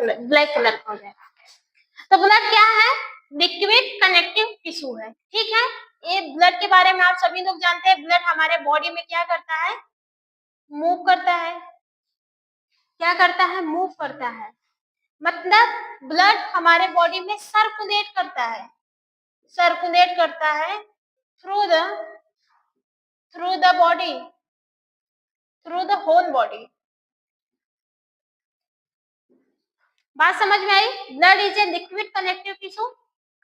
Black colour का हो जाएगा। तो ब्लड क्या है? लिक्विड कनेक्टिव टिश्यू है, ठीक है। ये ब्लड के बारे में आप सभी लोग जानते हैं। ब्लड हमारे बॉडी में क्या करता है? मूव करता है। क्या करता है? मूव करता है। मतलब ब्लड हमारे बॉडी में सर्कुलेट करता है, सर्कुलेट करता है through the body, through the whole body. बात समझ में आई? Blood is a liquid connective tissue.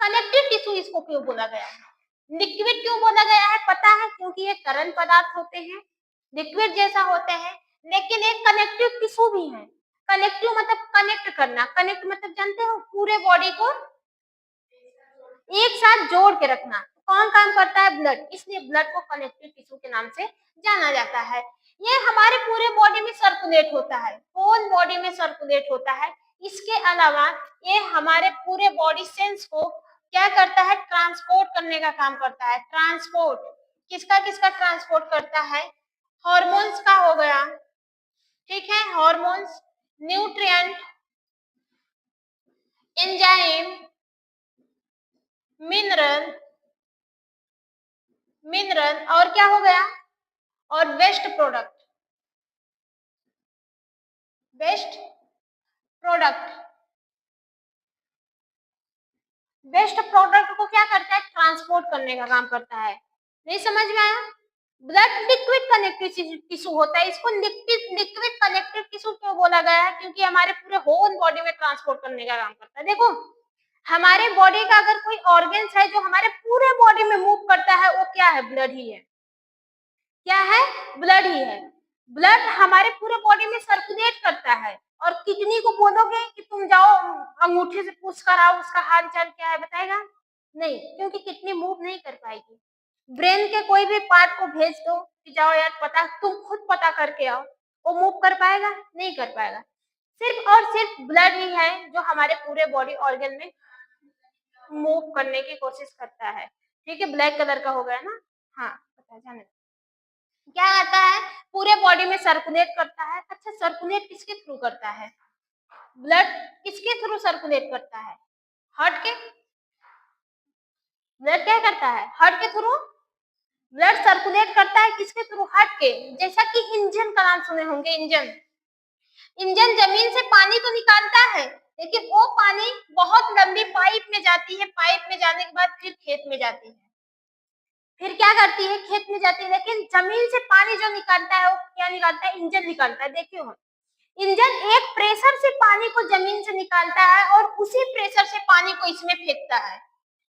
Connective tissue इसको क्यों बोला गया है? लिक्विड क्यों बोला गया है पता है? क्योंकि ये तरल पदार्थ होते हैं, लिक्विड जैसा होते हैं, लेकिन एक कनेक्टिव टिश्यू भी है। कनेक्टिव मतलब कनेक्ट करना, कनेक्ट मतलब जानते हो पूरे बॉडी को एक साथ जोड़ के रखना। कौन काम करता है? ब्लड। इसलिए ब्लड को कनेक्टिव टिश्यू के नाम से जाना जाता है। ये हमारे पूरे बॉडी में सर्कुलेट होता है, होल बॉडी में सर्कुलेट होता है। इसके अलावा ये हमारे पूरे बॉडी सेल्स को क्या करता है? ट्रांसपोर्ट करने का काम करता है। ट्रांसपोर्ट किसका किसका ट्रांसपोर्ट करता है? हॉर्मोन्स का हो गया, ठीक है, हॉर्मोन्स, न्यूट्रिएंट, एंजाइम, मिनरल और क्या हो गया? और वेस्ट प्रोडक्ट। वेस्ट प्रोडक्ट को क्या करता है? ट्रांसपोर्ट करने का काम करता है। नहीं समझ में आया? ब्लड लिक्विड कनेक्टिव टिश्यू होता है। इसको लिक्विड कनेक्टिव टिश्यू क्यों बोला गया है? क्योंकि हमारे पूरे होल बॉडी में ट्रांसपोर्ट करने का काम करता है। देखो हमारे बॉडी का अगर कोई ऑर्गन्स है जो हमारे पूरे बॉडी में मूव करता है, वो क्या है? ब्लड ही है। क्या है? ब्लड ही है। ब्लड हमारे पूरे बॉडी में सर्कुलेट करता है। और किडनी को बोलोगे कि तुम जाओ अंगूठे से पूछ कर आओ उसका हाल चाल क्या है, बताएगा? नहीं, क्योंकि किडनी मूव नहीं कर पाएगी। ब्रेन के कोई भी पार्ट को भेज दो कि जाओ यार पता, तुम खुद पता करके आओ, वो मूव कर पाएगा? नहीं कर पाएगा। सिर्फ और सिर्फ ब्लड ही है जो हमारे पूरे बॉडी ऑर्गन में मूव करने की कोशिश करता है। ठीक है, ब्लैक कलर का हो गया ना? हाँ, पता जाने क्या आता है? पूरे बॉडी में सर्कुलेट करता है। अच्छा, सर्कुलेट किसके थ्रू करता है? ब्लड किसके थ्रू सर्कुलेट करता है? हार्ट के। ब्लड क्या करता है? हार्ट के थ्रू ब्लड सर्कुलेट करता है। किसके थ्रू? हार्ट के। जैसा कि इंजन का नाम सुने होंगे। इंजन जमीन से पानी तो निकालता है, लेकिन वो पानी बहुत लंबी पाइप में जाती है। पाइप में जाने के बाद फिर खेत में जाती है। फिर क्या करती है? खेत में जाती है। लेकिन जमीन से पानी जो निकालता है वो क्या निकालता है? इंजन निकालता है। देखियो हम, इंजन एक प्रेशर से पानी को जमीन से निकालता है और उसी प्रेशर से पानी को इसमें फेंकता है।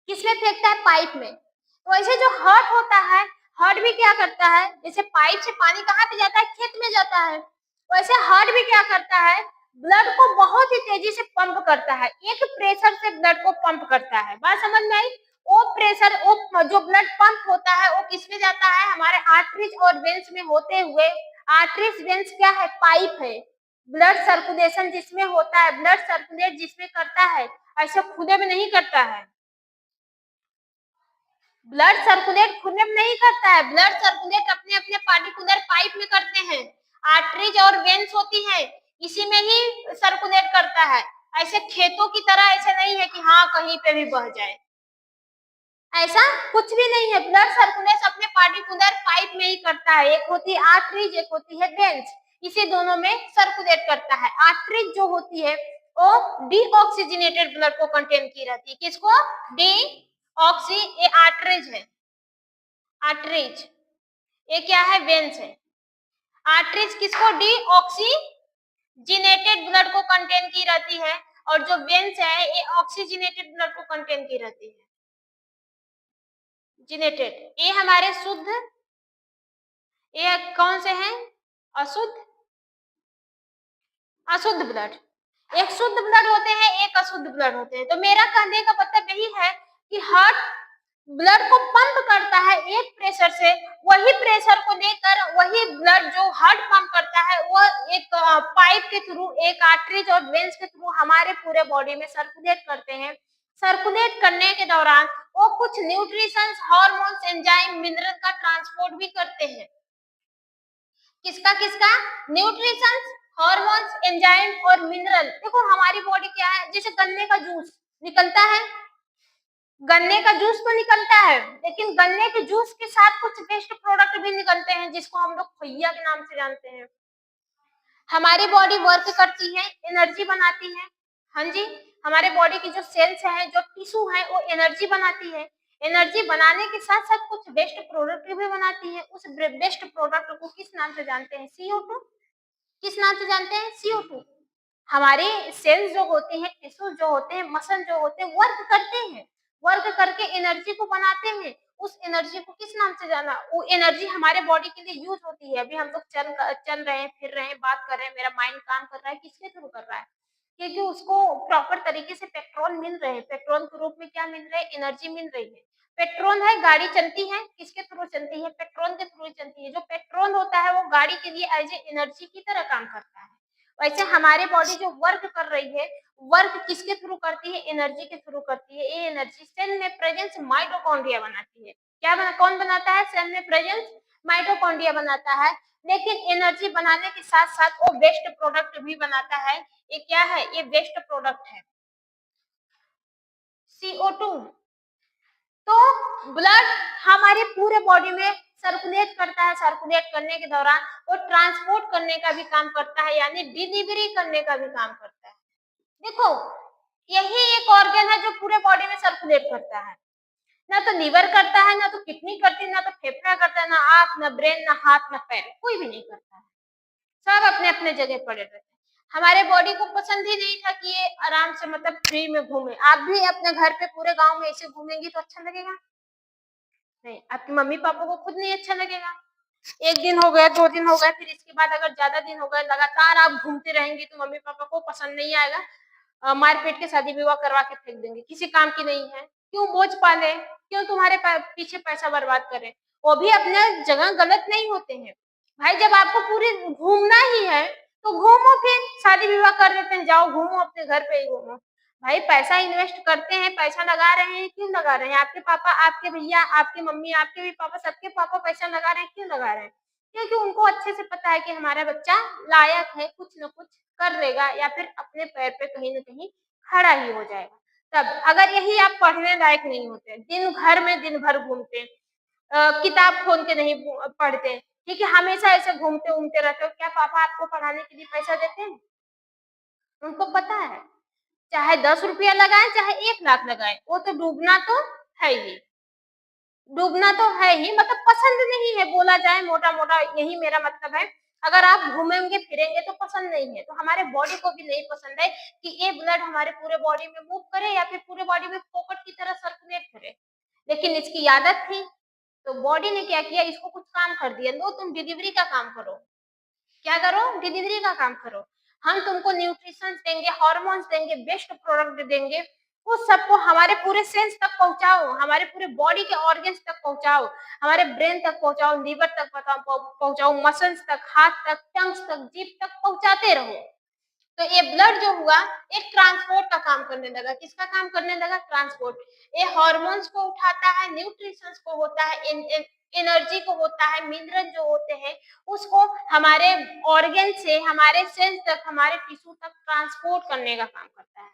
किसमें फेंकता है? पाइप में। तो ऐसे जो हार्ट होता है, हार्ट भी क्या करता है? जैसे पाइप से पानी कहाँ पे जाता है? खेत में जाता है। वैसे हार्ट भी क्या करता है? ब्लड को बहुत ही तेजी से पंप करता है। एक प्रेशर से ब्लड को पंप करता है। बात समझ में आई? वो प्रेशर, वो जो ब्लड पंप होता है वो किसमें जाता है? हमारे आर्टरीज और वेन्स में होते हुए। आर्टरीज वेन्स क्या है? पाइप है। ब्लड सर्कुलेशन जिसमें होता है, ब्लड सर्कुलेट जिसमें करता है, ऐसे खुले में नहीं करता है। ब्लड सर्कुलेट खुले में नहीं करता है। ब्लड सर्कुलेट अपने अपने पार्टिकुलर पाइप में करते हैं। आर्टरीज और वेन्स होती है, इसी में ही सर्कुलेट करता है। ऐसे खेतों की तरह ऐसे नहीं है कि हाँ कहीं पे भी बह जाए, ऐसा कुछ भी नहीं है। ब्लड सर्कुलेट अपने पार्टिकुलर पाइप में ही करता है। एक होती है आर्टरीज, एक होती है वेन्स, इसी दोनों में सर्कुलेट करता है। आर्टरीज जो होती है वो डीऑक्सीजनेटेड ब्लड को कंटेन की रहती है। किसको? ऑक्सी, ये आर्टरीज है। आर्टरीज, ये क्या है? वेन्स है। आर्टरीज किसको? डीऑक्सीजनेटेड ब्लड को कंटेन की रहती है, और जो वेन्स है ये ऑक्सीजनेटेड ब्लड को कंटेन की रहती है। जिनेटेड, ये हमारे शुद्ध, ये कौन से हैं? अशुद्ध, अशुद्ध ब्लड। एक शुद्ध ब्लड होते हैं, एक अशुद्ध ब्लड होते हैं। तो मेरा कहने का मतलब यही है कि हार्ट ब्लड को पंप करता है एक प्रेशर से, वही प्रेशर को लेकर वही ब्लड जो हार्ट पंप करता है वो एक पाइप के थ्रू, एक आर्टरीज और वेन्स के थ्रू हमारे पूरे बॉडी में सर्कुलेट करते हैं। सर्कुलेट करने के दौरान वो कुछ न्यूट्रिशंस, हार्मोन्स, एंजाइम, मिनरल का ट्रांसपोर्ट भी करते हैं। किसका किसका? न्यूट्रिशंस, हार्मोन्स, एंजाइम और मिनरल। देखो हमारी बॉडी जैसे गन्ने का जूस निकलता है, गन्ने का जूस तो निकलता है, लेकिन गन्ने के जूस के साथ कुछ वेस्ट प्रोडक्ट भी निकलते हैं जिसको हम लोग खुइया के नाम से जानते हैं। हमारी बॉडी वर्क करती है, एनर्जी बनाती है। हाँ जी, हमारे बॉडी की जो सेल्स हैं, जो टिश्यू है, वो एनर्जी बनाती है। एनर्जी बनाने के साथ साथ कुछ वेस्ट प्रोडक्ट भी बनाती है। उस वेस्ट प्रोडक्ट को किस नाम से जानते हैं? CO2। किस नाम से जानते हैं? CO2। हमारे सेल्स जो होते हैं, टिश्यू जो होते हैं, मसल जो होते हैं, वर्क करते हैं, वर्क करके एनर्जी को बनाते हैं। उस एनर्जी को किस नाम से जाना? वो एनर्जी हमारे बॉडी के लिए यूज होती है। अभी हम लोग चल रहे हैं, फिर रहे हैं, बात कर रहे हैं, मेरा माइंड काम कर रहा है, किसके थ्रू कर रहा है? क्योंकि उसको प्रॉपर तरीके से पेट्रोल मिल रहे हैं। पेट्रोल के रूप में क्या मिल रहा है? एनर्जी मिल रही है। पेट्रोल है, गाड़ी चलती है, किसके थ्रू चलती है? पेट्रोल के थ्रू चलती है। जो पेट्रोल होता है वो गाड़ी के लिए एज ए एनर्जी की तरह काम करता है। वैसे हमारी बॉडी जो वर्क कर रही है, वर्क किसके थ्रू करती है? एनर्जी के थ्रू करती है। ये एनर्जी सेल में प्रेजेंस माइटोकॉन्ड्रिया बनाती है। कौन बनाता है? सेल में प्रेजेंस माइटोकॉन्ड्रिया बनाता है। लेकिन एनर्जी बनाने के साथ साथ वो वेस्ट प्रोडक्ट भी बनाता है। ये क्या है? ये वेस्ट प्रोडक्ट है, CO2। तो ब्लड हमारे पूरे बॉडी में सर्कुलेट करता है। सर्कुलेट करने के दौरान वो ट्रांसपोर्ट करने का भी काम करता है, यानी डिलीवरी करने का भी काम करता है। देखो, यही एक ऑर्गन है जो पूरे बॉडी में सर्कुलेट करता है। ना तो लीवर करता है, ना तो किडनी करती है, ना तो फेफड़ा करता है, ना आंख, ना ब्रेन, ना हाथ, ना पैर, कोई भी नहीं करता है। सब अपने अपने जगह पड़े रहते हैं। हमारे बॉडी को पसंद ही नहीं था कि ये आराम से मतलब फ्री में घूमे। आप भी अपने घर पे पूरे गांव में ऐसे घूमेंगी तो अच्छा लगेगा? नहीं, आपकी मम्मी पापा को खुद नहीं अच्छा लगेगा। एक दिन हो गया, 2 दिन हो गए, फिर इसके बाद अगर ज्यादा दिन हो गए, लगातार आप घूमते रहेंगी तो मम्मी पापा को पसंद नहीं आएगा। मारपीट के शादी विवाह करवा के फेंक देंगे, किसी काम की नहीं है, क्यों बोझ पाले, क्यों तुम्हारे पीछे पैसा बर्बाद करें। वो भी अपने जगह गलत नहीं होते हैं भाई। जब आपको पूरी घूमना ही है तो घूमो, फिर शादी विवाह कर देते हैं, जाओ घूमो, अपने घर पे ही घूमो। भाई पैसा इन्वेस्ट करते हैं, पैसा लगा रहे हैं, क्यों लगा रहे हैं? आपके पापा, आपके भैया, आपकी मम्मी, आपके भी पापा, सबके पापा पैसा लगा रहे हैं, क्यों लगा रहे हैं? क्योंकि उनको अच्छे से पता है कि हमारा बच्चा लायक है, कुछ न कुछ कर लेगा या फिर अपने पैर पे कहीं न कहीं खड़ा ही हो जाएगा। तब अगर यही आप पढ़ने लायक नहीं होते, दिन भर घूमते, किताब खोल के नहीं पढ़ते, ठीक है, हमेशा ऐसे घूमते घूमते रहते हो, क्या पापा आपको पढ़ाने के लिए पैसा देते हैं? उनको पता है, चाहे 10 रुपया लगाए, चाहे 1 लाख लगाए, वो तो डूबना तो है ही। डूबना तो है ही, मतलब पसंद नहीं है, बोला जाए मोटा मोटा यही मेरा मतलब है। अगर आप घूमेंगे फिरेंगे तो पसंद नहीं है, तो हमारे बॉडी को भी नहीं पसंद है कि ये ब्लड हमारे पूरे बॉडी में मूव करे या फिर पूरे बॉडी में फोकट की तरह सर्कुलेट करे। लेकिन इसकी आदत थी, तो बॉडी ने क्या किया? इसको कुछ काम कर दिया, लो तुम डिलीवरी का काम करो। क्या करो? डिलीवरी का काम करो। हम तुमको न्यूट्रिशन देंगे, हार्मोन्स देंगे, बेस्ट प्रोडक्ट देंगे, उस सबको हमारे पूरे सेल्स तक पहुंचाओ, हमारे पूरे बॉडी के ऑर्गन्स तक पहुंचाओ, हमारे ब्रेन तक पहुंचाओ, लीवर तक पहुंचाओ, मसल्स तक, हाथ तक, टंग्स तक, जीभ तक पहुंचाते रहो। तो ये ब्लड जो हुआ, एक ट्रांसपोर्ट का काम करने लगा। किसका काम करने लगा? ट्रांसपोर्ट। ये हार्मोन्स को उठाता है, न्यूट्रिशंस को होता है, एनर्जी को होता है, मिनरल जो होते हैं उसको हमारे ऑर्गन से हमारे सेल्स तक, हमारे टिश्यू तक ट्रांसपोर्ट करने का काम करता है।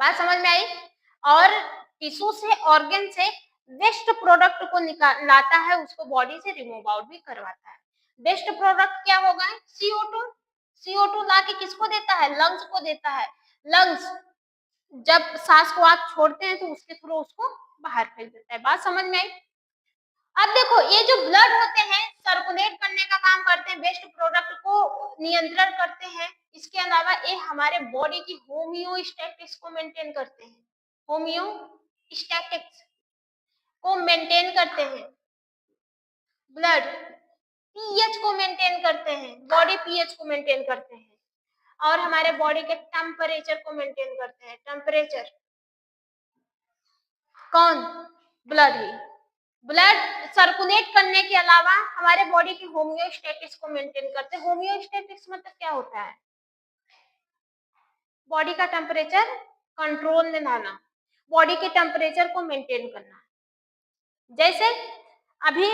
बात समझ में आई? और टिश्यू से, ऑर्गन से वेस्ट प्रोडक्ट को निकाल लाता है, उसको बॉडी से रिमूव आउट भी करवाता है। वेस्ट प्रोडक्ट क्या होगा? CO2। CO2 लाके किसको देता है? लंग्स को देता है। लंग्स जब सांस को आप छोड़ते हैं तो उसके थ्रू उसको बाहर फेंक देता है। बात समझ में आई? अब देखो, ये जो ब्लड होते हैं सर्कुलेट करने का काम करते हैं, वेस्ट प्रोडक्ट को नियंत्रण करते हैं। इसके अलावा ये हमारे बॉडी की होम्योस्टैटिक्स को मेंटेन करते हैं। होम्योस्टैटिक्स को मेंटेन करते हैं। ब्लड पीएच को मेंटेन करते हैं, बॉडी पीएच को मेंटेन करते हैं, और हमारे बॉडी के टेम्परेचर को मेंटेन करते हैं। टेम्परेचर कौन? ब्लड ही। ब्लड सर्कुलेट करने के अलावा हमारे बॉडी की होम्योस्टैटिक्स को मेंटेन करते हैं। होम्योस्टैटिक्स मतलब क्या होता है? बॉडी का टेम्परेचर कंट्रोल में लाना, बॉडी के टेम्परेचर को मेंटेन करना। जैसे अभी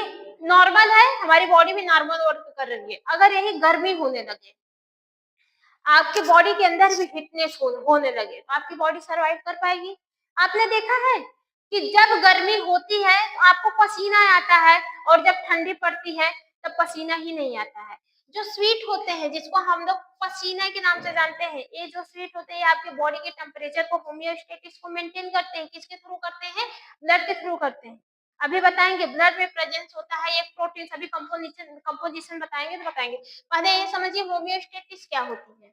नॉर्मल है, हमारी बॉडी भी नॉर्मल वर्क कर रही है, अगर यही गर्मी होने लगे, आपके बॉडी के अंदर भी हिटनेस होने लगे, तो आपकी बॉडी सर्वाइव कर पाएगी। आपने देखा है कि जब गर्मी होती है तो आपको पसीना आता है, और जब ठंडी पड़ती है तब पसीना ही नहीं आता है। जो स्वीट होते हैं, जिसको हम लोग पसीना के नाम से जानते हैं, ये जो स्वीट होते हैं आपके बॉडी के टेम्परेचर को, होम्योस्टेटिस को मेंटेन करते हैं। किसके थ्रू करते हैं? ब्लड के थ्रू करते हैं। अभी बताएंगे ब्लड में प्रेजेंस होता है एक प्रोटीन, अभी कंपोजिशन बताएंगे तो बताएंगे। पहले ये समझिए होम्योस्टेटिस क्या होती है।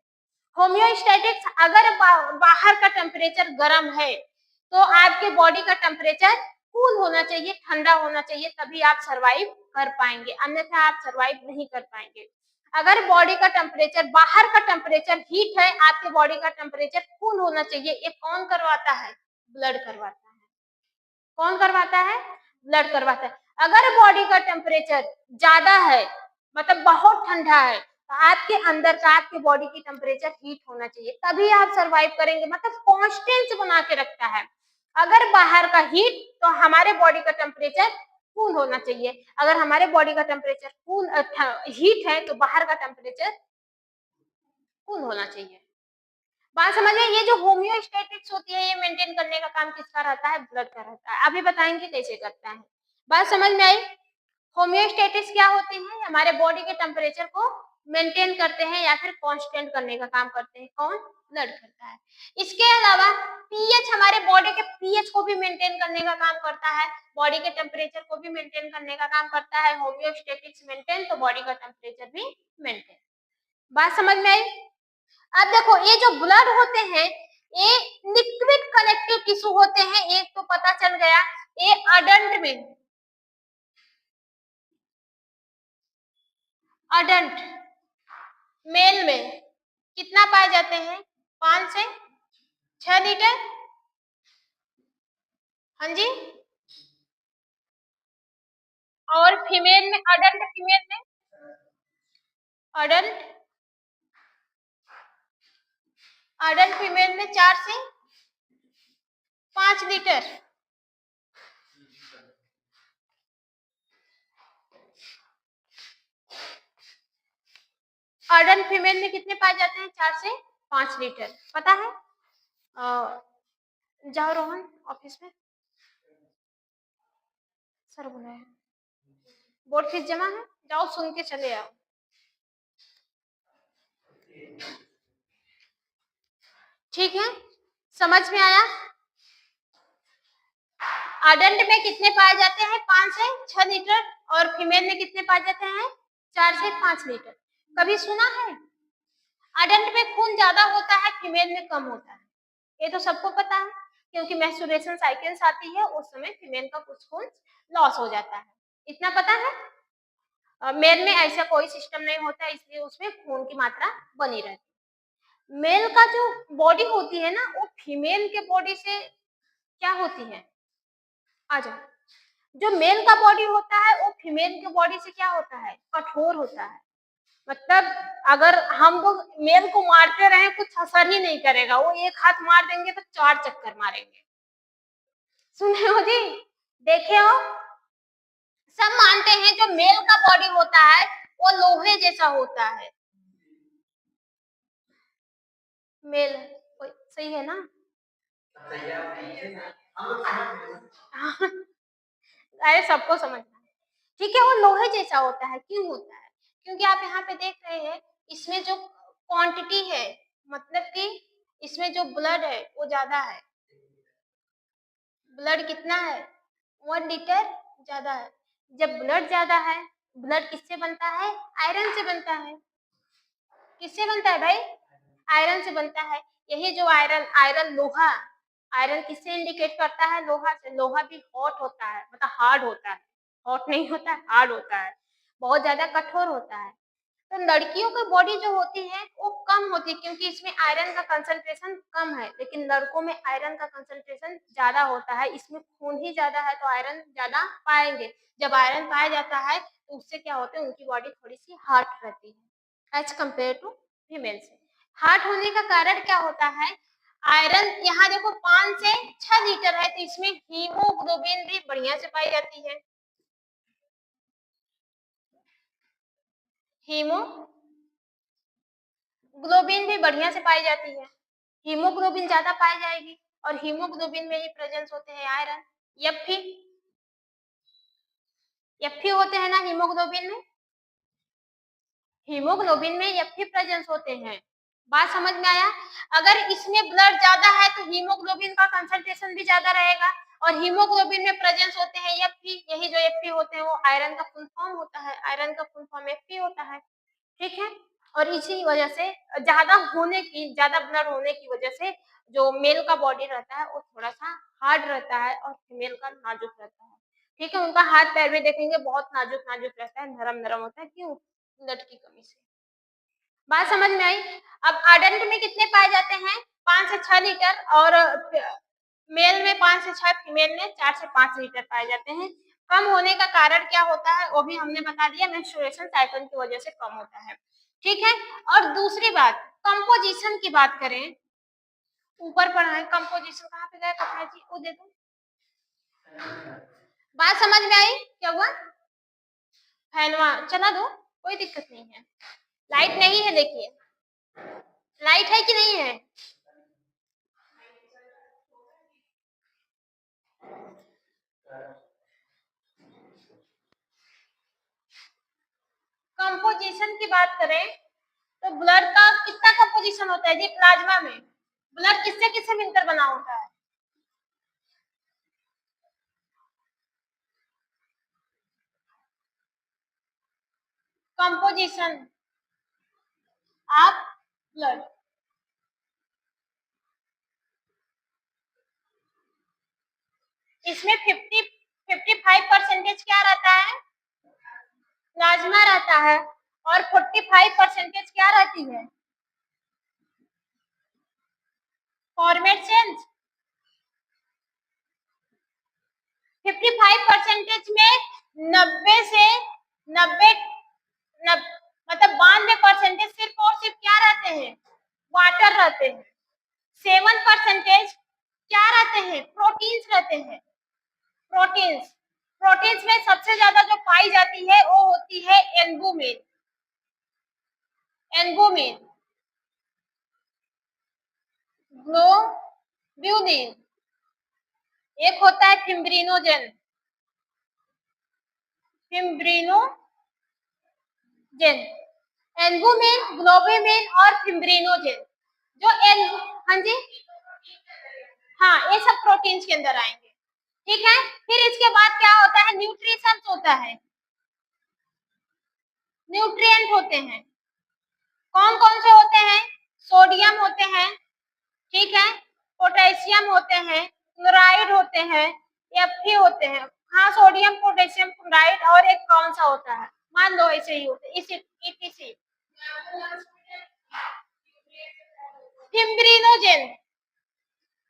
होम्योस्टैटिक्स, अगर बाहर का टेम्परेचर गर्म है तो आपके बॉडी का टेम्परेचर कूल होना चाहिए, ठंडा होना चाहिए, तभी आप सरवाइव कर पाएंगे, अन्यथा आप सरवाइव नहीं कर पाएंगे। अगर बॉडी का टेम्परेचर, बाहर का टेम्परेचर हीट है, आपके बॉडी का टेम्परेचर कूल होना चाहिए। ये कौन करवाता है? ब्लड करवाता है। कौन करवाता है? ब्लड करवाता है। अगर बॉडी का टेम्परेचर ज्यादा है, मतलब बहुत ठंडा है, तो आपके अंदर का, आपके बॉडी की टेम्परेचर हीट होना चाहिए, तभी आप सरवाइव करेंगे, मतलब कांस्टेंट बना के रखता है। अगर बाहर का हीट, तो हमारे बॉडी का टेम्परेचर कूल होना चाहिए। अगर हमारे बॉडी का टेम्परेचर कूल हीट है, तो बाहर का टेम्परेचर कूल होना चाहिए। बात समझिए, ये जो होम्योस्टैटिक्स होती है, ये मेंटेन करने का काम किसका रहता है? ब्लड का रहता है। अभी बताएंगे कैसे करता है। बात समझ में आई? होम्योस्टैटिक्स क्या होती है? हमारे बॉडी के टेम्परेचर को मेंटेन करते हैं या फिर कांस्टेंट करने का काम करते हैं। कौन? ब्लड करता है। इसके अलावा पीएच, हमारे बॉडी के पीएच को भी मेंटेन करने का काम करता है, बॉडी के टेम्परेचर को भी मेंटेन करने का काम करता है। होम्योस्टैटिक्स मेंटेन, तो बॉडी का टेम्परेचर भी मेंटेन। बात समझ में आई? अब देखो, ये जो ब्लड होते हैं, ये लिक्विड कनेक्टिव टिश्यू होते हैं। एक तो पता चल गया, ये अडल्ट में, अडल्ट मेल में कितना पाए जाते हैं? 5 से 6 लीटर। हाँ जी। और फीमेल में, अडल्ट फीमेल में, अडल्ट अडल्ट फीमेल में 4 से 5 लीटर। अडल्ट फीमेल में कितने पाए जाते हैं? 4 से 5 लीटर। पता है? जाओ रोहन ऑफिस में, सर बुलाया, बोर्ड फीस जमा है, जाओ सुन के चले आओ। ठीक है, समझ में आया? अडल्ट में कितने पाए जाते हैं? 5 से 6 लीटर। और फीमेल में कितने पाए जाते हैं? 4 से 5 लीटर। कभी सुना है अडल्ट में खून ज्यादा होता है, फीमेल में कम होता है? ये तो सबको पता है, क्योंकि मेंस्ट्रुएशन साइकिल्स आती है, उस समय फीमेल का कुछ खून लॉस हो जाता है। इतना पता है? मेल में ऐसा कोई सिस्टम नहीं होता, इसलिए उसमें खून की मात्रा बनी रहती है। मेल का जो बॉडी होती है ना, वो फीमेल के बॉडी से क्या होती है? आ जाओ। जो मेल का बॉडी होता है, वो फीमेल के बॉडी से क्या होता है? कठोर होता है। मतलब अगर हम लोग मेल को मारते रहे, कुछ असर ही नहीं करेगा, वो एक हाथ मार देंगे तो 4 चक्कर मारेंगे। सुने हो जी? देखे हो? सब मानते हैं जो मेल का बॉडी होता है वो लोहे जैसा होता है। मेल सही है ना? अरे सबको समझना है। ठीक है, वो लोहे जैसा होता है। क्यों होता है? क्योंकि आप यहाँ पे देख रहे हैं, इसमें जो क्वांटिटी है, मतलब कि इसमें जो ब्लड है वो ज्यादा है। ब्लड कितना है? 1 लीटर ज्यादा है। जब ब्लड ज्यादा है, ब्लड किससे बनता है? आयरन से बनता है। किससे बनता है भाई? आयरन से बनता है। यही जो आयरन लोहा, आयरन किससे इंडिकेट करता है? लोहा से। लोहा भी हॉट होता है, मतलब हार्ड होता है। हॉट नहीं होता है, हार्ड होता है, बहुत ज्यादा कठोर होता है। तो लड़कियों की बॉडी जो होती है वो कम होती है, क्योंकि इसमें आयरन का कंसंट्रेशन कम है, लेकिन लड़कों में आयरन का कंसंट्रेशन ज्यादा होता है। इसमें खून ही ज्यादा है, तो आयरन ज्यादा पाएंगे। जब आयरन पाया जाता है, तो उससे क्या होता है? उनकी बॉडी थोड़ी सी हार्ड रहती है एज कम्पेयर टू फीमेल से। हार्ड होने का कारण क्या होता है? आयरन, यहाँ देखो 5 से 6 लीटर है, तो इसमें हीमोग्लोबिन भी बढ़िया से पाई जाती है। हीमोग्लोबिन ग्लोबिन भी बढ़िया से पाई जाती है, हीमोग्लोबिन ज्यादा पाई जाएगी, और हीमोग्लोबिन में ही प्रेजेंस होते हैं आयरन, एफ होते हैं ना हीमोग्लोबिन में, हीमोग्लोबिन में एफ प्रेजेंस होते हैं। बात समझ में आया? अगर इसमें ब्लड ज्यादा है तो हीमोग्लोबिन का कंसंट्रेशन भी ज्यादा रहेगा, और हीमोग्लोबिन में प्रेजेंस होते हैं एफ, यही जो एफ होते हैं वो आयरन का फुल फॉर्म होता है, आयरन का फुल फॉर्म एफ होता है, ठीक है। और इसी वजह से ज्यादा ब्लड होने की वजह से जो मेल का बॉडी रहता है वो थोड़ा सा हार्ड रहता है और फीमेल का नाजुक रहता है, ठीक है। उनका हाथ पैर भी देखेंगे बहुत नाजुक नाजुक रहता है, नरम नरम होता है, क्यों? ब्लड की कमी से। बात समझ में आई? अब अडल्ट में कितने पाए जाते हैं? 5 से 6 लीटर, और मेल में 5 से 6, फीमेल में 4 से 5 लीटर पाए जाते हैं। कम होने का कारण क्या होता है वो भी हमने बता दिया, मेंस्ट्रुएशन साइकिल की वजह से कम होता है, ठीक है। और दूसरी बात, कंपोजिशन की बात करें, ऊपर पढ़ा है कंपोजिशन, कहाँ पे गया कपड़ा जी, वो दे दो। बात समझ में आई? क्या हुआ? फैनवा चला दो, कोई दिक्कत नहीं है। लाइट नहीं है, देखिए लाइट है कि नहीं है? कंपोजिशन की बात करें तो ब्लड का कितना कंपोजिशन होता है जी? प्लाज्मा में ब्लड किससे किससे मिलकर बना होता है? कंपोजिशन ऑफ ब्लड, इसमें 55% क्या रहता है? प्लाज्मा रहता है, और 45% क्या रहती है? Format change. 55% में 90 से 90 मतलब 92% सिर्फ और सिर्फ क्या रहते हैं? वाटर रहते हैं। 7% क्या रहते हैं? प्रोटीन्स रहते हैं। प्रोटीन्स में सबसे ज्यादा जो पाई जाती है वो होती है एल्बुमिन। ग्लोब्यूलिन, एक होता है फिब्रिनोजेन, एल्बुमिन, ग्लोब्यूलिन और फिब्रिनोजेन। जो हाँ जी, हाँ ये सब प्रोटीन्स के अंदर आएंगे, ठीक है। फिर इसके बाद क्या होता है? न्यूट्रिशंस होता है, न्यूट्रिएंट होते हैं। कौन कौन से होते हैं? सोडियम होते हैं, ठीक है, पोटेशियम होते हैं, क्लोराइड होते हैं, एफ होते हैं। हाँ, सोडियम पोटेशियम क्लोराइड, और एक कौन सा होता है? मान लो ऐसे ही होते हैं, ETC, फिब्रिनोजेन,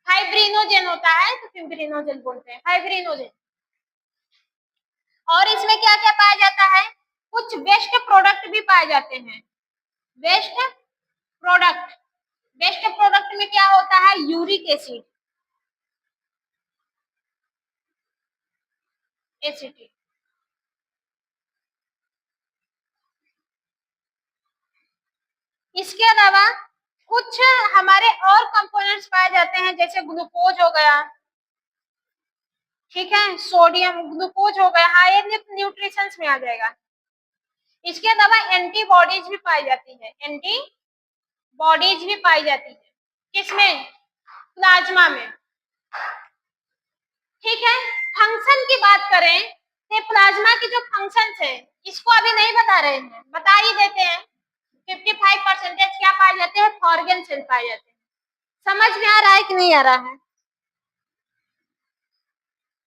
फाइब्रिनोजेन होता है तो फिब्रिनोजेन बोलते हैं, फाइब्रिनोजेन। और इसमें क्या क्या पाया जाता है? कुछ वेस्ट प्रोडक्ट भी पाए जाते हैं। वेस्ट प्रोडक्ट में क्या होता है? Uric acid, acid. इसके अलावा कुछ हमारे और कंपोनेंट्स पाए जाते हैं, जैसे ग्लूकोज हो गया, ठीक है, सोडियम ग्लूकोज हो गया, हाँ ये न्यूट्रिशंस में आ जाएगा। इसके अलावा एंटीबॉडीज भी पाई जाती है, एंटीबॉडीज भी पाई जाती है, किसमें? प्लाज्मा में, ठीक है। फंक्शन की बात करें तो प्लाज्मा की जो फंक्शंस है इसको अभी नहीं बता रहे हैं, बता ही देते हैं। 55% क्या पाए जाते हैं? ऑर्गन सेल पाए जाते हैं। समझ में आ रहा है कि नहीं आ रहा है?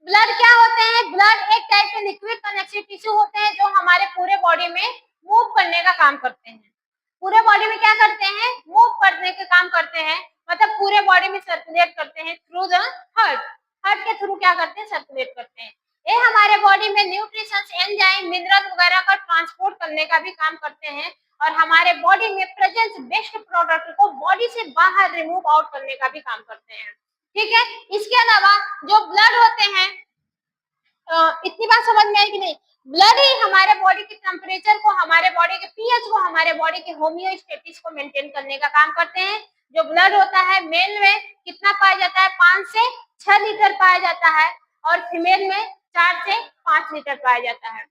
ब्लड क्या होते हैं? ब्लड एक टाइप के लिक्विड कनेक्टिव टिश्यू होते हैं जो हमारे पूरे बॉडी में मूव करने का काम करते हैं। पूरे बॉडी में क्या करते हैं? मूव करने के काम करते हैं, मतलब पूरे बॉडी में सर्कुलेट करते हैं थ्रू द हार्ट के थ्रू क्या करते हैं? सर्कुलेट करते हैं। ये हमारे बॉडी में न्यूट्रिशंस, एंजाइम, मिनरल वगैरह का ट्रांसपोर्ट करने का भी काम करते हैं, और हमारे बॉडी में प्रेजेंस वेस्ट प्रोडक्ट को बॉडी से बाहर रिमूव आउट करने का भी काम करते हैं, ठीक है। इसके अलावा जो ब्लड होते हैं, इतनी बात समझ में आई कि नहीं? ब्लड ही हमारे बॉडी के टेम्परेचर को, हमारे बॉडी के पीएच को, हमारे बॉडी के होम्योस्टेसिस को मेंटेन करने का काम करते हैं। जो ब्लड होता है मेल में कितना पाया जाता है, 5 से 6 लीटर पाया जाता है, और फीमेल में 4 से 5 लीटर पाया जाता है।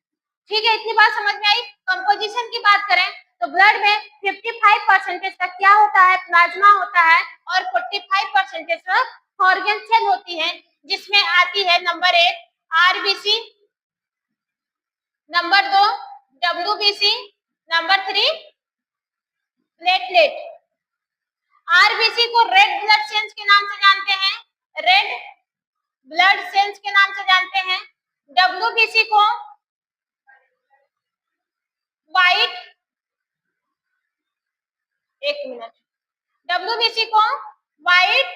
ठीक है, इतनी बात समझ में आई। कंपोजिशन की बात करें तो ब्लड में 55% तक क्या होता है, प्लाज्मा होता है, और 45% तक ऑर्गन सेल होती है, जिसमें आती है number 1 RBC, number 2 WBC, number 3 platelet. RBC को रेड ब्लड सेल्स के नाम से जानते हैं, रेड ब्लड सेल्स के नाम से जानते हैं। डब्ल्यूबीसी को व्हाइट, एक मिनट, डब्ल्यूबीसी को व्हाइट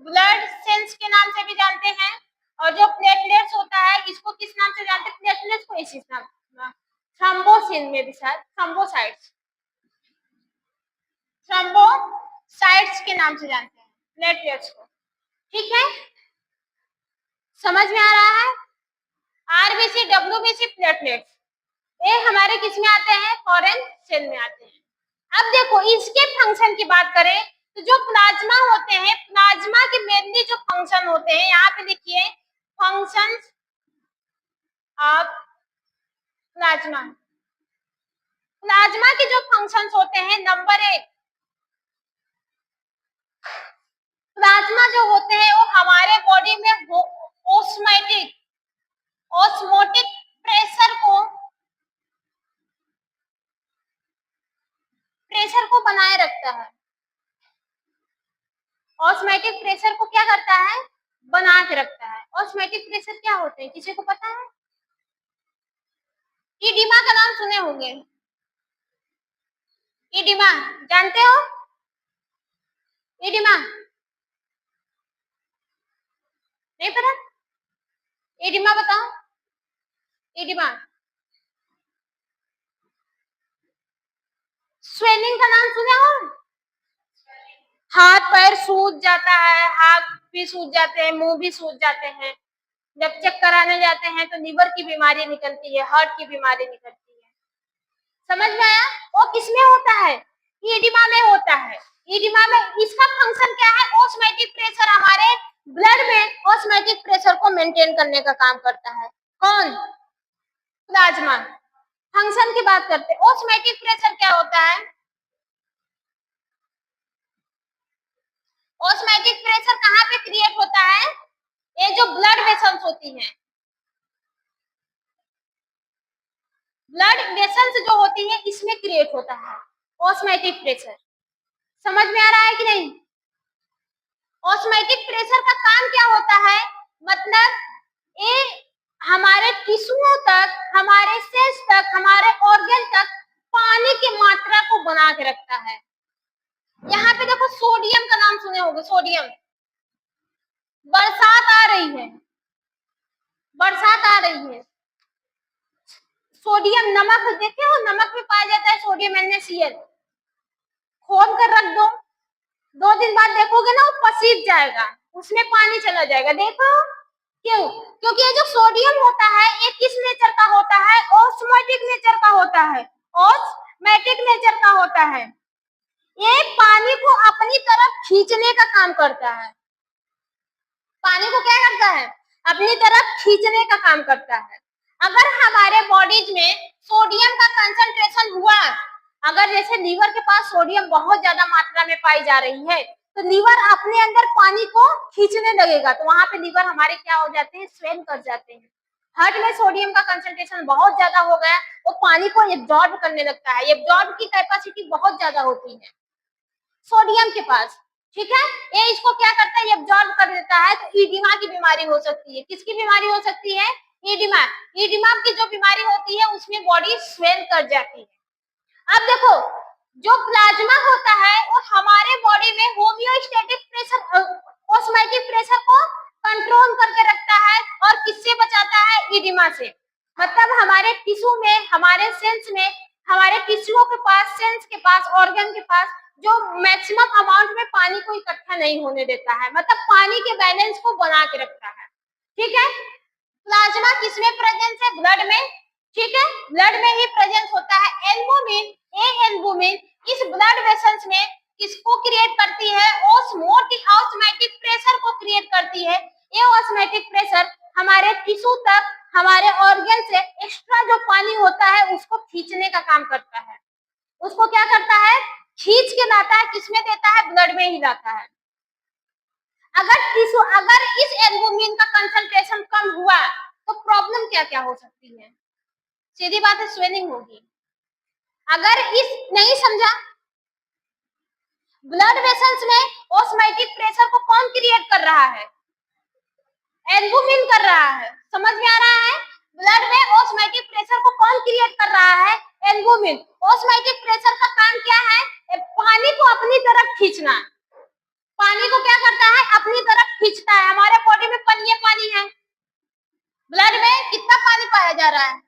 ब्लड सेल्स के नाम से भी जानते हैं। और जो प्लेटलेट्स होता है इसको किस नाम से जानते हैं, प्लेटलेट्स को इसी नाम, थ्रोम्बोसिन में भी शायद थ्रोम्बोसाइट्स, थ्रोम्बोसाइट्स के नाम से जानते हैं प्लेटलेट्स को। ठीक है, समझ में आ रहा है। आरबीसी, डब्ल्यूबीसी, प्लेटलेट्स, ये हमारे किस में आते हैं, फॉरेन सेल में आते हैं। अब देखो इसके फंक्शन की बात करें तो जो प्लाज्मा होते हैं, प्लाज्मा के मेनली जो फंक्शन होते हैं, यहाँ पे देखिए फंक्शंस ऑफ प्लाज्मा। प्लाज्मा के जो फंक्शंस होते हैं, नंबर 1 प्लाज्मा जो होते हैं वो हमारे बॉडी में ऑस्मोटिक प्रेशर को बनाए रखता है। ऑस्मोटिक प्रेशर को क्या करता है, बना के रखता है। ऑस्मोटिक प्रेशर क्या होते हैं, किसी को पता है? इडिमा का नाम सुने होंगे, इडिमा जानते हो, इडिमा नहीं पता, इडिमा बताओ, इडिमा। स्वेलिंग का नाम सुने हो, हाथ पैर सूज जाता है, हाथ भी सूज जाते हैं, मुंह भी सूज जाते हैं। जब चेक कराने जाते हैं तो लीवर की बीमारी निकलती है, हार्ट की बीमारी निकलती है। समझ में आया? वो किसमें होता है, इडिमा में होता है। इडिमा में इसका फंक्शन क्या है, ऑस्मोटिक प्रेशर, हमारे ब्लड में ऑस्मोटिक प्रेशर को मेंटेन करने का काम करता है। कौन, प्लाज्मा। फंक्शन की बात करते हैं, ऑस्मोटिक प्रेशर क्या होता है, ऑस्मोटिक प्रेशर कहाँ पे क्रिएट होता है, ये जो ब्लड वेसल्स होती हैं, ब्लड वेसल्स जो होती है इसमें क्रिएट होता है ऑस्मोटिक प्रेशर। समझ में आ रहा है कि नहीं? ऑस्मोटिक प्रेशर का काम क्या होता है, मतलब ये हमारे टिश्यूओं तक, हमारे सेल्स तक, हमारे ऑर्गन तक पानी की मात्रा को बना के रखता है। यहाँ पे देखो सोडियम का नाम सुने होंगे, सोडियम। बरसात आ रही है, बरसात आ रही है, सोडियम, नमक देखे हो, नमक में पाया जाता है सोडियम NaCl। खोद कर रख दो, 2 दिन बाद देखोगे ना वो पसीज जाएगा, उसमें पानी चला जाएगा। देखो क्यों, क्योंकि ये जो सोडियम होता है ये किस नेचर का होता है, ऑस्मोटिक नेचर का होता है, ऑस्मोटिक नेचर का होता है। ये पानी को अपनी तरफ खींचने का काम करता है, पानी को क्या करता है, अपनी तरफ खींचने का काम करता है। अगर हमारे बॉडीज में सोडियम का कंसंट्रेशन हुआ, अगर जैसे लीवर के पास सोडियम बहुत ज्यादा मात्रा में पाई जा रही है तो लीवर अपने अंदर पानी को खींचने लगेगा, तो वहां पे लीवर हमारे क्या हो जाते हैं, स्वेल कर जाते हैं। हार्ट में सोडियम का कंसंट्रेशन बहुत ज्यादा हो गया, वो पानी को एब्जॉर्ब करने लगता है, एब्जॉर्ब की कैपेसिटी बहुत ज्यादा होती है सोडियम के पास। ठीक है, ये इसको क्या करता है, एब्जॉर्ब कर देता है, तो ईडिमा की बीमारी हो सकती है। किसकी बीमारी हो सकती है, ईडिमा। ईडिमा की जो बीमारी होती है उसमें बॉडी स्वेल कर जाती है। अब देखो जो प्लाज्मा होता है वो हमारे बॉडी में होम्योस्टेटिक प्रेशर, ऑस्मोटिक प्रेशर को कंट्रोल करके रखता है, और किससे बचाता है, ईडिमा से। मतलब हमारे टिश्यू में, हमारे सेल्स में, हमारे टिश्यूओं के पास, सेल्स के पास, ऑर्गन के पास जो मैक्सिमम अमाउंट में पानी को इकट्ठा नहीं होने देता है, मतलब पानी के बैलेंस को बना के रखता है। ठीक है, प्लाज्मा किसमें प्रेजेंस है? ब्लड में, ठीक है, ब्लड में ही प्रेजेंस होता है। एल्बुमिन, ये एल्बुमिन इस ब्लड वेसल्स में किसको क्रिएट करती है? ऑस्मोटिक प्रेशर को क्रिएट करती है। ये ऑस्मोटिक प्रेशर हमारे टिश्यू तक, हमारे ऑर्गन से एक्स्ट्रा जो पानी होता है उसको खींचने का काम करता है। उसको क्या करता है? खींच के लाता है। किसमें देता है? ब्लड में ही लाता है। अगर इस एल्बुमिन का कंसंट्रेशन कम हुआ तो प्रॉब्लम क्या क्या हो सकती है? सीधी बात है, स्वेलिंग होगी। अगर इस नहीं समझा, ब्लड वेसल्स में ऑस्मोटिक प्रेशर को कौन क्रिएट कर रहा है? एल्बुमिन कर रहा है। समझ में आ रहा है? ब्लड में ऑस्मोटिक प्रेशर को कौन क्रिएट कर रहा है? एल्बुमिन। ऑस्मोटिक प्रेशर का काम क्या है? पानी को अपनी तरफ खींचना। पानी को क्या करता है? अपनी तरफ खींचता है। हमारे बॉडी में पानी है। ब्लड में कितना पानी पाया जा रहा है?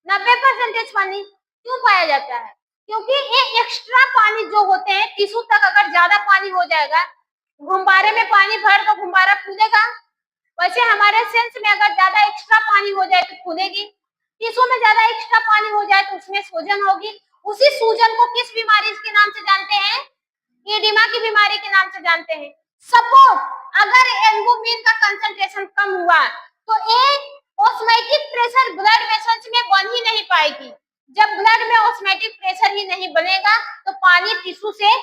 90% पानी। क्यों पाया जाता है? क्योंकि ये एक्स्ट्रा पानी जो होते हैं टिश्यू तक अगर ज्यादा पानी हो जाएगा, गुब्बारे में पानी भर तो गुब्बारा फूलेगा, वैसे हमारे सेल्स में अगर ज्यादा एक्स्ट्रा पानी हो जाए तो फूलेगी। टिश्यू में ज्यादा एक्स्ट्रा पानी हो जाए तो उसमें सूजन होगी। उसी सूजन को किस बीमारी के नाम से जानते हैं? एडिमा की बीमारी के नाम से जानते हैं। सपोज अगर एल्बुमिन का कंसंट्रेशन कम हुआ तो एक ऑस्मोटिक प्रेशर ब्लड वेसल्स में बन ही नहीं पाएगी। जब ब्लड में ऑस्मोटिक प्रेशर ही नहीं बनेगा तो पानी टिश्यू से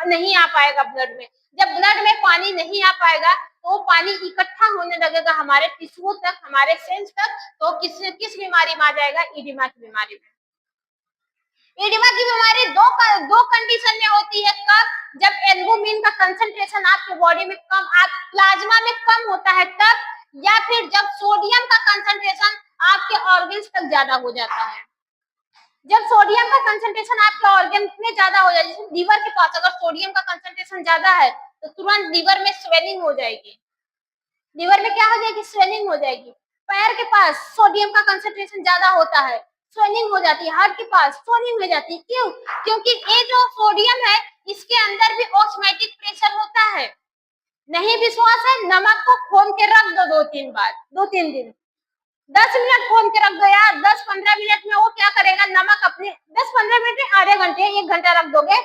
नहीं आ पाएगा ब्लड में। जब ब्लड में पानी नहीं आ पाएगा तो वो पानी इकट्ठा होने लगेगा हमारे टिश्यू तक, हमारे सेल्स तक, तो किस बीमारी में आ जाएगा? एडिमा की बीमारी में। एडिमा की बीमारी दो कंडीशन में होती है। कब? जब एल्बुमिन का कंसंट्रेशन आपके बॉडी में कम, आप प्लाज्मा में कम होता है तब, या फिर जब सोडियम का कंसंट्रेशन आपके ऑर्गन्स तक ज्यादा हो जाता है। जब सोडियम का कंसंट्रेशन आपके ऑर्गन में ज्यादा हो जाए, जैसे लीवर के पास अगर सोडियम का कंसंट्रेशन ज्यादा है तो तुरंत लीवर में स्वेलिंग हो जाएगी। लीवर में क्या हो जाएगी? स्वेलिंग हो जाएगी। पैर के पास सोडियम का कंसंट्रेशन ज्यादा होता है, स्वेलिंग हो जाती है। हार्ट के पास स्वेलिंग हो जाती है। क्यों? क्योंकि ये जो सोडियम है इसके अंदर भी ऑस्मोटिक प्रेशर होता है। नहीं विश्वास है? नमक को खोल के रख दो 2-3 बार, 2-3 दिन, 10 मिनट खोल के रख दो यार। 10-15 मिनट में वो क्या करेगा? नमक अपने 10-15 मिनट में, आधे घंटे 1 घंटा रख दोगे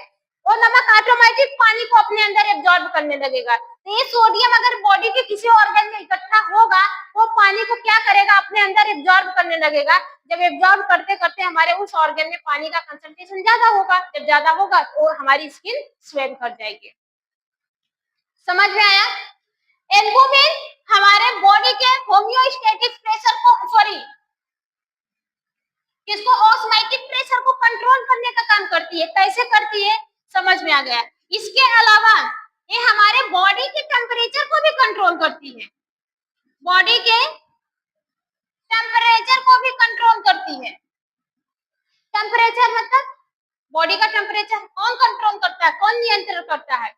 और नमक ऑटोमेटिक पानी को अपने अंदर एब्जॉर्ब करने लगेगा। तो ये सोडियम अगर बॉडी के किसी ऑर्गन में इकट्ठा होगा वो पानी को क्या करेगा? अपने अंदर एब्जॉर्ब करने लगेगा। जब एब्जॉर्ब करते करते हमारे उस ऑर्गन में पानी का कंसंट्रेशन ज्यादा होगा। जब ज्यादा होगा तो हमारी स्किन स्वेल कर जाएगी। समझ में आया? एल्बुमिन हमारे बॉडी के होम्योस्टैटिक प्रेशर को, सॉरी, किसको? ऑस्मोटिक प्रेशर को कंट्रोल करने का काम करती है। कैसे करती है? समझ में आ गया। इसके अलावा ये हमारे बॉडी के टेम्परेचर को भी कंट्रोल करती है। बॉडी के टेम्परेचर को भी कंट्रोल करती है। टेम्परेचर मतलब बॉडी का टेम्परेचर कौन कंट्रोल करता है? कौन नियंत्रण करता है?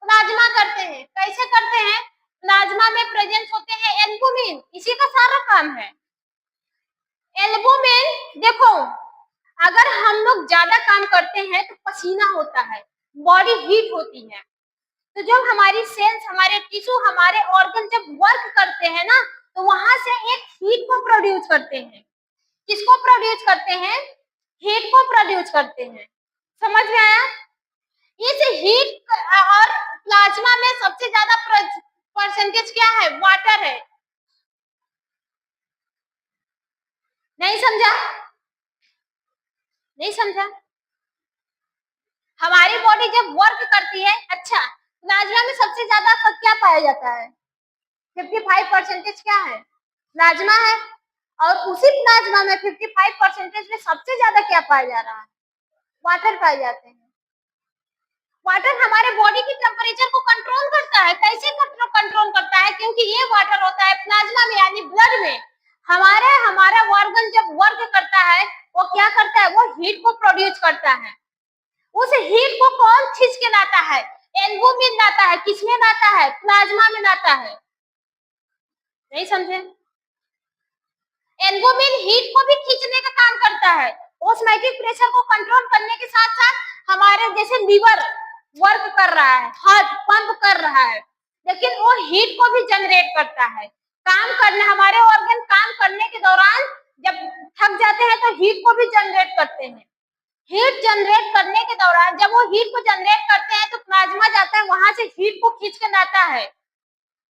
प्लाज्मा करते हैं। कैसे करते हैं? प्लाज्मा में प्रेजेंस होते हैं एल्बुमिन, इसी का सारा काम है। एल्बुमिन देखो, अगर हम लोग ज्यादा काम करते हैं तो पसीना होता है, बॉडी हीट होती है। तो जब हमारी सेल्स, हमारे टिश्यू, हमारे ऑर्गन जब वर्क करते हैं ना तो वहां से एक हीट को प्रोड्यूस करते हैं। किसको प्रोड्यूस करते हैं? हीट को प्रोड्यूस करते हैं। समझ में आया? इस हीट और प्लाज्मा में सबसे ज्यादा परसेंटेज क्या है? वाटर है। नहीं समझा? नहीं समझा? हमारी बॉडी जब वर्क करती है, अच्छा, प्लाज्मा में सबसे ज्यादा क्या पाया जाता है? 55% क्या है? प्लाज्मा है। और उसी प्लाज्मा में 55% में सबसे ज्यादा क्या पाया जा रहा है? वाटर पाए जाते हैं। वाटर हमारे बॉडी की टेम्परेचर को कंट्रोल करता है। कैसे कंट्रोल करता है? क्योंकि ये वाटर होता है प्लाज्मा में, यानी ब्लड में। हमारा ऑर्गन जब वर्क करता है वो क्या करता है? वो हीट को प्रोड्यूस करता है। उस हीट को कौन खींच के लाता है? एल्बुमिन लाता है। किसमें लाता है? प्लाज्मा में लाता है। नहीं समझे? एल्बुमिन हीट को भी खींचने का काम करता है। ऑस्मोटिक प्रेशर को कंट्रोल करने के साथ साथ हमारे जैसे लीवर वर्क कर रहा है, हार्ट पंप कर रहा है, लेकिन वो हीट को भी जनरेट करता है। हमारे ऑर्गन काम करने के दौरान जब थक जाते हैं तो हीट को भी जनरेट करते हैं। हीट जनरेट करने के दौरान जब वो हीट को जनरेट करते हैं तो प्लाज्मा जाता है, वहां से हीट को खींच के लाता है।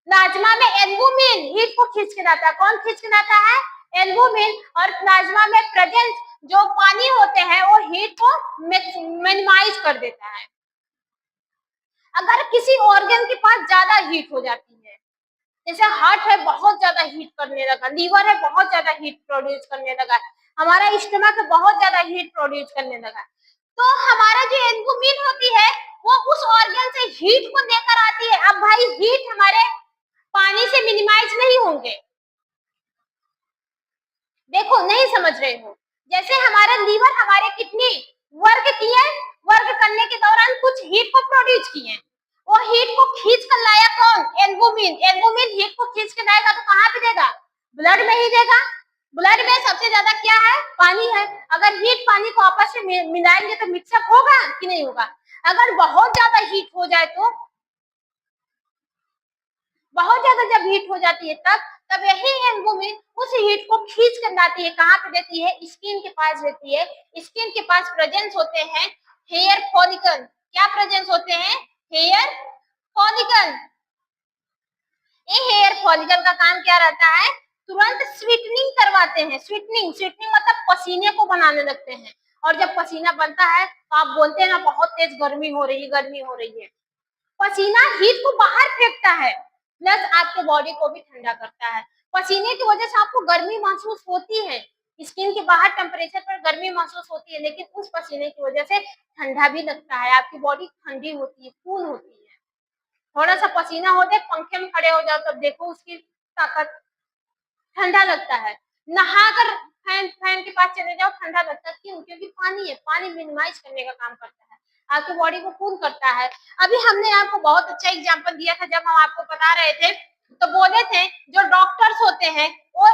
प्लाज्मा में एल्बुमिन हीट को खींच के लाता है। कौन खींच के लाता है? एल्बुमिन। और प्लाज्मा में प्रेजेंट जो पानी होते हैं वो हीट को मिनिमाइज कर देता है। अगर किसी ऑर्गन के पास ज्यादा हीट हो जाती है, जैसे हार्ट है बहुत ज्यादा हीट करने लगा, लीवर है बहुत ज्यादा हीट प्रोड्यूस करने लगा, हमारा स्टमक बहुत ज्यादा हीट प्रोड्यूस करने लगा, तो हमारा जो एल्बुमिन होती है वो उस ऑर्गन से हीट को लेकर आती है। अब भाई हीट हमारे पानी से मिनिमाइज नहीं होंगे। देखो नहीं समझ रहे हो, जैसे हमारा लीवर हमारे किडनी वर्क किए, वर्क करने के दौरान कुछ हीट को प्रोड्यूस किए, वो हीट को खींच कर लाया कौन? एल्बुमिन। एल्बुमिन हीट को खींच के लाएगा तो कहाँ पे देगा? ब्लड में ही देगा। ब्लड में सबसे ज्यादा क्या है? पानी है। अगर हीट पानी को आपस में मिलाएंगे तो मिक्सअप होगा कि नहीं होगा? अगर बहुत ज्यादा हीट हो जाए तो, बहुत ज्यादा जब हीट हो जाती है तब यही एल्बुमिन उस हीट को खींच कर लाती है। कहाँ पे देती है? स्किन के पास देती है। स्किन के पास प्रेजेंस होते हैं हेयर फॉलिकल। क्या प्रेजेंस होते हैं? Hair follicle. ये हेयर फॉलिकल का काम क्या रहता है? तुरंत स्वीटनिंग करवाते हैं। स्वीटनिंग, स्वीटनिंग मतलब पसीने को बनाने लगते हैं। और जब पसीना बनता है तो आप बोलते हैं ना बहुत तेज गर्मी हो रही है, गर्मी हो रही है। पसीना हीट को बाहर फेंकता है, प्लस आपके बॉडी को भी ठंडा करता है। पसीने की वजह से आपको गर्मी महसूस होती है, स्किन के बाहर टेम्परेचर पर गर्मी महसूस होती है, लेकिन उस पसीने की वजह से ठंडा भी लगता है, आपकी बॉडी ठंडी होती है, कूल होती है। थोड़ा सा पसीना हो जाए, पंखे में खड़े हो जाओ तब देखो उसकी ताकत, ठंडा लगता है। नहाकर फैन फैन के पास चले जाओ, ठंडा लगता है। क्यों? क्योंकि पानी है, पानी मिनिमाइज करने का काम करता है, आपकी बॉडी को कूल करता है। अभी हमने आपको बहुत अच्छा एग्जांपल दिया था जब हम आपको बता रहे थे, तो बोले थे जो डॉक्टर्स होते हैं वो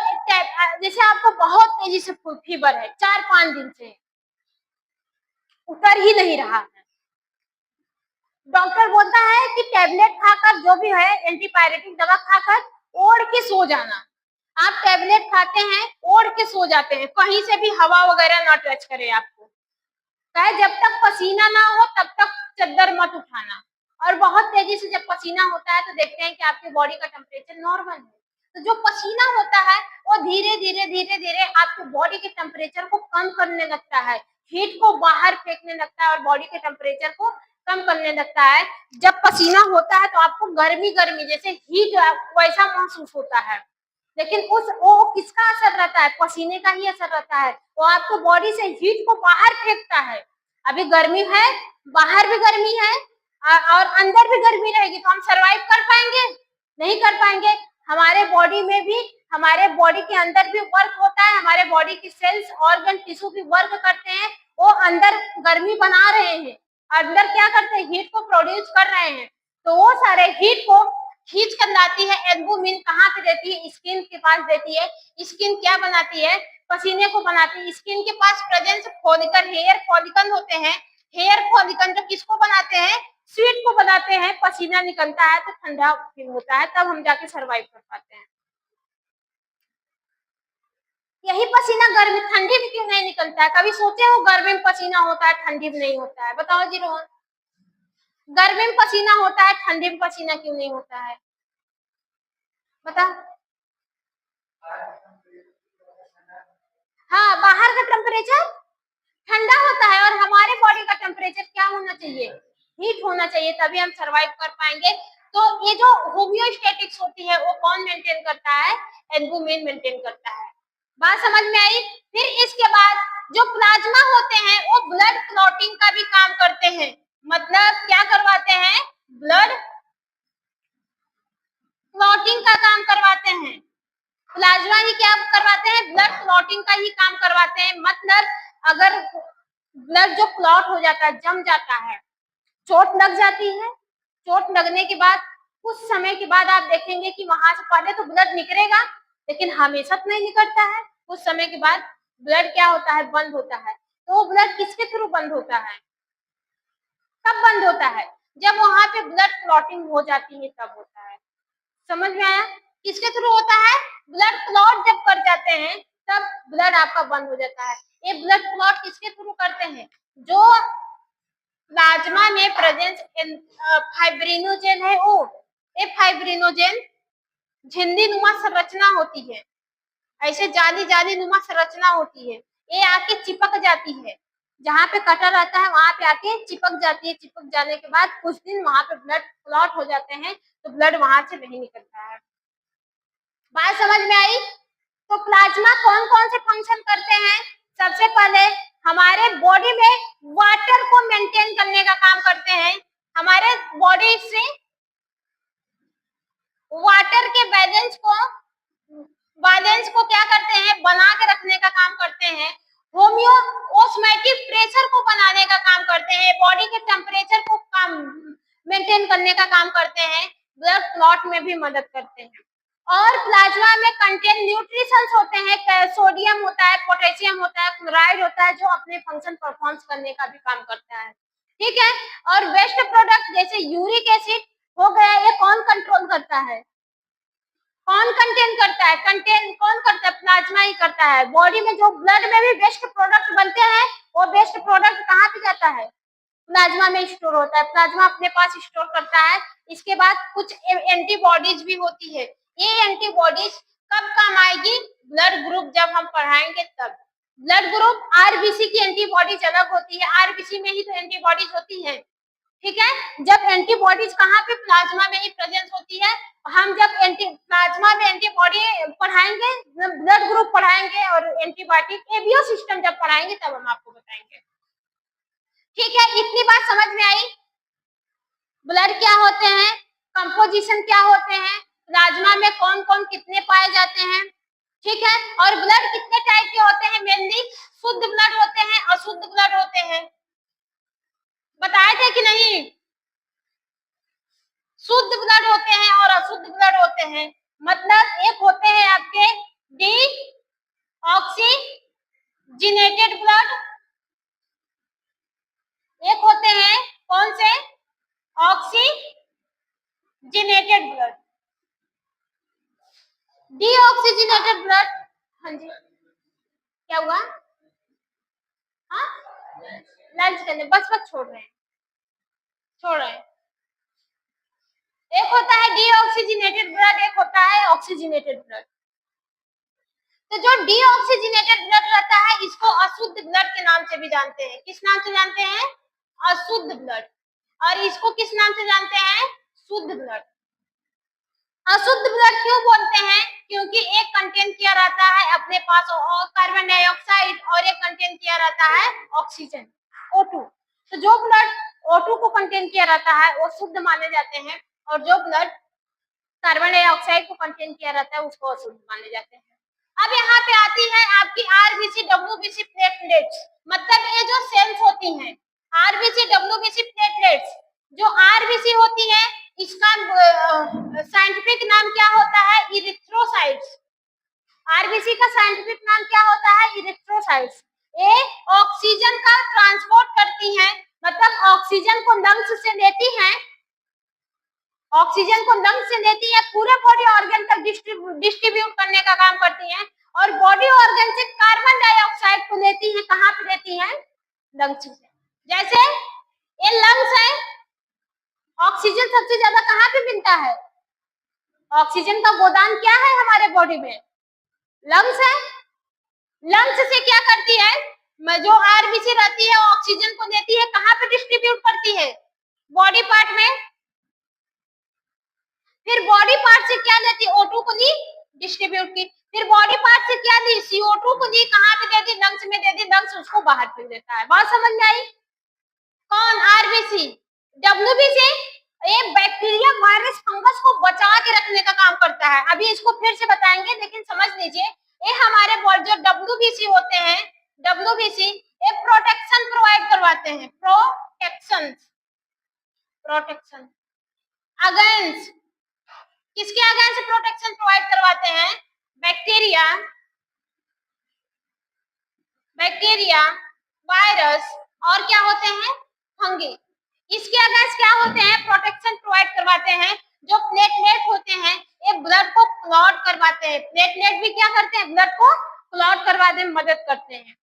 जैसे आपको बहुत तेजी से फीवर है, 4-5 दिन से उतर ही नहीं रहा है, डॉक्टर बोलता है कि टैबलेट खाकर, जो भी है एंटीबायोटिक दवा खाकर ओढ़ के सो जाना। आप टैबलेट खाते हैं, ओढ़ के सो जाते हैं, कहीं से भी हवा वगैरह ना टच करे आपको। कहे जब तक पसीना ना हो तब तक चद्दर मत उठाना। और बहुत तेजी से जब पसीना होता है तो देखते हैं कि आपकी बॉडी का टेम्परेचर नॉर्मल है। तो जो पसीना होता है वो धीरे धीरे धीरे धीरे आपके बॉडी के टेम्परेचर को कम करने लगता है, हीट को बाहर फेंकने लगता है और बॉडी के टेम्परेचर को कम करने लगता है। जब पसीना होता है तो आपको गर्मी गर्मी जैसे हीट वैसा महसूस होता है, लेकिन उस वो किसका असर रहता है? पसीने का ही असर रहता है। वो आपको बॉडी से हीट को बाहर फेंकता है। अभी गर्मी है, बाहर भी गर्मी है और अंदर भी गर्मी रहेगी तो हम सरवाइव कर पाएंगे? नहीं कर पाएंगे। हमारे बॉडी में भी, हमारे बॉडी के अंदर भी वर्क होता है, हमारे बॉडी की सेल्स ऑर्गन टिश्यू भी वर्क करते हैं, वो अंदर गर्मी बना रहे हैं, अंदर क्या करते हैं? हीट को प्रोड्यूस कर रहे हैं। तो वो सारे हीट को खींच कर लाती है एल्बुमिन। कहाँ पे देती है? स्किन के पास देती है। स्किन क्या बनाती है? पसीने को बनाती है। स्किन के पास प्रेजेंस फॉलिकल, हेयर फॉलिकल होते हैं। हेयर फॉलिकल जो किसको बनाते हैं? स्वीट को बनाते हैं। पसीना निकलता है तो ठंडा फील होता है, तब हम जाके सरवाइव कर पाते हैं। यही पसीना गर्मी ठंडी में क्यों नहीं निकलता है? कभी सोचे हो गर्मी में पसीना होता है, ठंडी में नहीं होता है? बताओ जी रोहन, गर्मी में पसीना होता है, ठंडी में पसीना क्यों नहीं होता है? बता। हाँ, बाहर का टेम्परेचर ठंडा होता है और हमारे बॉडी का टेम्परेचर क्या होना चाहिए? हीट होना चाहिए, तभी हम सरवाइव कर पाएंगे। तो ये जो होम्योस्टैटिक्स होती है वो कौन मेंटेन करता है? एल्बुमिन मेंटेन करता है। बात समझ में आई? फिर इसके बाद जो प्लाज्मा होते हैं वो ब्लड क्लॉटिंग का भी काम करते हैं। मतलब क्या करवाते हैं? ब्लड क्लॉटिंग का काम करवाते हैं। प्लाज्मा ही क्या करवाते हैं? ब्लड क्लॉटिंग का ही काम करवाते हैं। मतलब अगर ब्लड जो क्लॉट हो जाता है, जम जाता है, चोट लग जाती है, चोट लगने के बाद कुछ समय के बाद आप देखेंगे कि वहां से पहले तो ब्लड निकलेगा, लेकिन हमेशा तो नहीं निकलता है। कुछ समय के बाद ब्लड क्या होता है? बंद होता है। तो वो ब्लड किसके थ्रू बंद होता है? कब बंद होता है? जब वहां पे ब्लड क्लॉटिंग हो जाती है तब होता है। समझ में आया? किसके थ्रू होता है? ब्लड क्लॉट जब कर जाते हैं तब ब्लड आपका बंद हो जाता है। ये ब्लड क्लॉट किसके थ्रू करते हैं? जो प्लाज्मा में प्रेजेंस फाइब्रिनोजेन है वो, ये फाइब्रिनोजेन झिल्ली नुमा संरचना होती है, ऐसे जाली जाली नुमा संरचना होती है, ये आके चिपक जाती है, जहाँ पे कटर रहता है वहां पे आके चिपक जाती है। चिपक जाने के बाद कुछ दिन वहां पे ब्लड क्लॉट हो जाते हैं, तो ब्लड वहां से नहीं निकलता है। बात समझ में आई? तो प्लाज्मा कौन कौन से फंक्शन करते हैं? सबसे पहले हमारे बॉडी में वाटर को मेंटेन करने का काम करते हैं। हमारे बॉडी से वाटर के बैलेंस को क्या करते हैं? बना के रखने का काम करते हैं। होम्योस्मैटिक प्रेशर को बनाने का काम करते हैं। बॉडी के टेम्परेचर को मेंटेन करने का काम करते हैं। ब्लड क्लॉट में भी मदद करते हैं। और प्लाज्मा में कंटेन न्यूट्रिशंस होते हैं, सोडियम होता है, पोटेशियम होता है, क्लोराइड होता है, जो अपने फंक्शन परफॉर्म करने का भी काम करता है। ठीक है। और वेस्ट प्रोडक्ट जैसे यूरिक एसिड हो गया, ये कौन कंट्रोल करता है? कौन कंटेन करता है? कंटेन कौन करता है? प्लाज्मा ही करता है। बॉडी में जो ब्लड में भी वेस्ट प्रोडक्ट बनते हैं, वो वेस्ट प्रोडक्ट कहाँ पे जाता है? प्लाज्मा में स्टोर होता है। प्लाज्मा अपने पास स्टोर करता है। इसके बाद कुछ एंटीबॉडीज भी होती है। ये एंटीबॉडीज कब काम आएगी? ब्लड ग्रुप जब हम पढ़ाएंगे तब। ब्लड ग्रुप आरबीसी की एंटीबॉडीज अलग होती है, आरबीसी में ही तो एंटीबॉडीज होती है। ठीक है। जब एंटीबॉडीज कहाँ पे? प्लाज्मा में ही प्रेजेंस होती है। हम जब प्लाज्मा में एंटीबॉडी पढ़ाएंगे, ब्लड ग्रुप पढ़ाएंगे और एंटीबायोटिक एबीओ सिस्टम जब पढ़ाएंगे तब हम आपको बताएंगे। ठीक है, इतनी बात समझ में आई? ब्लड क्या होते हैं, कंपोजिशन क्या होते हैं, प्लाज्मा में कौन कौन कितने पाए जाते हैं। ठीक है। और ब्लड कितने टाइप के होते हैं? मेनली शुद्ध ब्लड होते हैं, अशुद्ध ब्लड होते हैं। बताए थे कि नहीं? शुद्ध ब्लड होते हैं और अशुद्ध ब्लड होते हैं। मतलब एक होते हैं आपके डी ऑक्सीजनेटेड ब्लड, एक होते हैं कौन से? Oxygenated blood. D oxygenated blood, हाँ जी क्या हुआ? हाँ लंच करने बस छोड़ रहे हैं। एक होता है डी ऑक्सीजनेटेड ब्लड, एक होता है ऑक्सीजनेटेड ब्लड। तो जो डीऑक्सीजनेटेड ब्लड रहता है, इसको अशुद्ध ब्लड के नाम से भी जानते हैं। किस नाम से जानते हैं? अशुद्ध ब्लड। और इसको किस नाम से जानते हैं? शुद्ध ब्लड। अशुद्ध ब्लड क्यों बोलते हैं? क्योंकि एक कंटेन किया रहता है अपने पास कार्बन डाइऑक्साइड और एक कंटेन किया रहता है ऑक्सीजन, O2। तो जो ब्लड O2 को कंटेन किया रहता है वो शुद्ध माने जाते हैं, और जो ब्लड कार्बन डाइऑक्साइड को कंटेन किया रहता है उसको अशुद्ध माने जाते हैं। अब यहाँ पे आती है आपकी आरबीसी डब्ल्यूबीसी प्लेटलेट्स। मतलब ये जो सेल्स होती हैं, आरबीसी डब्ल्यूबीसी प्लेटलेट्स, जो आरबीसी होती है इसका साइंटिफिक नाम क्या होता है? इरिथ्रोसाइट्स। आरबीसी का साइंटिफिक नाम क्या होता है? इरिथ्रोसाइट्स। ये ऑक्सीजन का ट्रांसपोर्ट करती हैं, मतलब ऑक्सीजन को लंग्स से लेती हैं, ऑक्सीजन को लंग्स से लेती है, पूरे बॉडी ऑर्गन तक डिस्ट्रीब्यूट करने का काम करती हैं, और बॉडी ऑर्गन से कार्बन डाइऑक्साइड को लेती है। कहाँ पे लेती है? लंग्स से। जैसे ये लंग्स है, ऑक्सीजन सबसे ज्यादा कहाँ पे मिलता है? ऑक्सीजन का गोदाम क्या है हमारे बॉडी में? लंग्स है। लंग्स से क्या करती है? जो आरबीसी रहती है ऑक्सीजन को लेती है, कहाँ पे डिस्ट्रीब्यूट करती है? बॉडी पार्ट में। फिर बॉडी पार्ट से क्या लेती? O2 को ली, डिस्ट्रीब्यूट की। फिर बॉडी पार्ट से क्या ली? CO2 को ली, कहाँ पे दे दी? लंग्स में दे दी, लंग्स उसको बाहर फेंक देता है। बात समझ में आई? कौन? आरबीसी। डब्ल्यूबीसी ये बैक्टीरिया, वायरस, फंगस को बचा के रखने का काम करता है। अभी इसको फिर से बताएंगे, लेकिन समझ लीजिए ये हमारे जो डब्ल्यूबीसी होते हैं, डब्ल्यूबीसी ये प्रोटेक्शन प्रोवाइड करवाते हैं, प्रोटेक्शन अगेंस्ट, किसके अगेंस्ट प्रोटेक्शन प्रोवाइड करवाते हैं? बैक्टीरिया, वायरस और क्या होते हैं? फंगी। इसके अगेंस्ट क्या होते हैं? प्रोटेक्शन प्रोवाइड करवाते हैं। जो प्लेटलेट होते हैं ये ब्लड को क्लॉट करवाते हैं। प्लेटलेट भी क्या करते हैं, ब्लड को क्लॉट करवाने में मदद करते हैं।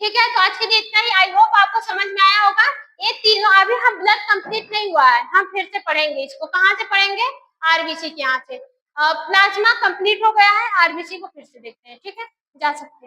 ठीक है, तो आज के लिए इतना ही। आई होप आपको समझ में आया होगा। ये तीनों, अभी हम ब्लड कंप्लीट नहीं हुआ है, हम फिर से पढ़ेंगे इसको। कहाँ से पढ़ेंगे, आरबीसी के यहाँ से। प्लाज्मा कंप्लीट हो गया है, आरबीसी को फिर से देखते हैं। ठीक है, जा सकते हैं।